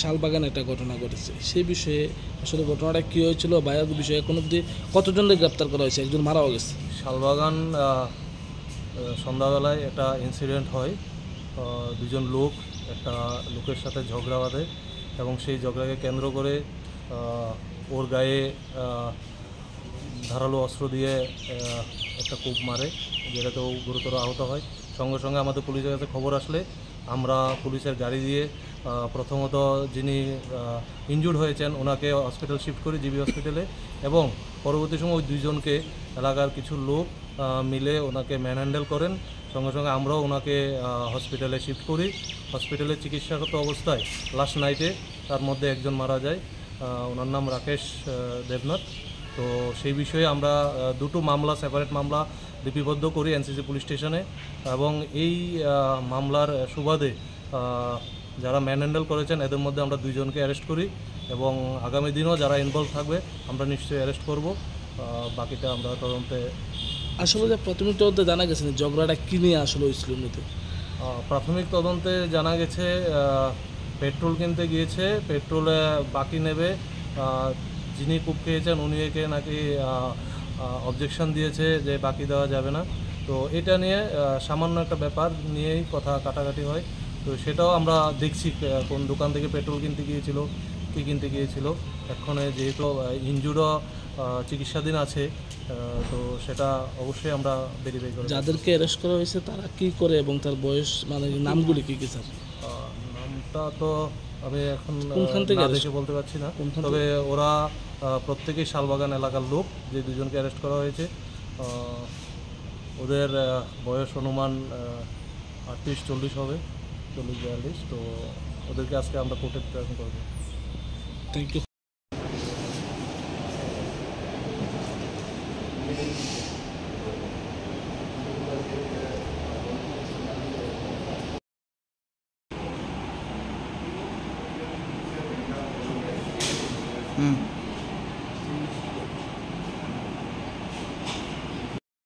শালবাগানে একটা ঘটনা ঘটেছে, সেই বিষয়ে আসলে ঘটনাটা কী হয়েছিল বা এর বিষয়ে এখন অবধি কতজনকে গ্রেপ্তার করা হয়েছে? একজন মারাও গেছে। শালবাগান সন্ধ্যাবেলায় একটা ইনসিডেন্ট হয়। দুজন লোক একটা লোকের সাথে ঝগড়া বাঁধে এবং সেই ঝগড়াকে কেন্দ্র করে ওর গায়ে ধারালো অস্ত্র দিয়ে একটা কূপ মারে, যেটাতে ও গুরুতর আহত হয়। সঙ্গে সঙ্গে আমাদের পুলিশের কাছে খবর আসলে আমরা পুলিশের গাড়ি দিয়ে প্রথমত যিনি ইনজুর্ড হয়েছেন ওনাকে হসপিটাল শিফট করি, জিবি হসপিটালে, এবং পরবর্তী সময় ওই দুইজনকে এলাকার কিছু লোক মিলে ওনাকে ম্যানহ্যান্ডেল করেন। সঙ্গে সঙ্গে আমরাও ওনাকে হসপিটালে শিফট করি। হসপিটালে চিকিৎসাগত অবস্থায় লাস্ট নাইটে তার মধ্যে একজন মারা যায়, ওনার নাম রাকেশ দেবনাথ। তো সেই বিষয়ে আমরা দুটো মামলা, সেপারেট মামলা লিপিবদ্ধ করি এনসিসি পুলিশ স্টেশনে, এবং এই মামলার সুবাদে যারা ম্যানহ্যান্ডেল করেছেন এদের মধ্যে আমরা দুইজনকে অ্যারেস্ট করি, এবং আগামী দিনও যারা ইনভলভ থাকবে আমরা নিশ্চয়ই অ্যারেস্ট করব। বাকিটা আমরা তদন্তে। আসলে যে প্রাথমিক তদন্তে জানা গেছে না ঝগড়াটা কী নিয়ে আসলে হয়েছিল মূলত? প্রাথমিক তদন্তে জানা গেছে পেট্রোল কিনতে গিয়েছে, পেট্রোলে বাকি নেবে, যিনি কূপ খেয়েছেন উনি একে নাকি অবজেকশন দিয়েছে যে বাকি দেওয়া যাবে না। তো এটা নিয়ে সামান্য একটা ব্যাপার নিয়েই কথা কাটাকাটি হয়। তো সেটাও আমরা দেখছি কোন দোকান থেকে পেট্রোল কিনতে গিয়েছিল, কী কিনতে গিয়েছিল। এক্ষণে যেহেতু ইনজুরও চিকিৎসাধীন আছে, তো সেটা অবশ্যই আমরা ভেরিফাই করি। যাদেরকে অ্যারেস্ট করা হয়েছে তারা কী করে এবং তার বয়স মানে নামগুলি কী কী স্যার? নামটা তো আমি এখন কোনখান থেকে দেখে বলতে পারছি না, তবে ওরা প্রত্যেকেই শালবাগান এলাকার লোক, যে দুজনকে অ্যারেস্ট করা হয়েছে। ওদের বয়স অনুমান 38-40 হবে, 40-42। তো ওদেরকে আজকে আমরা কোর্টে প্রেজেন্ট করবো। Thank you. হুম।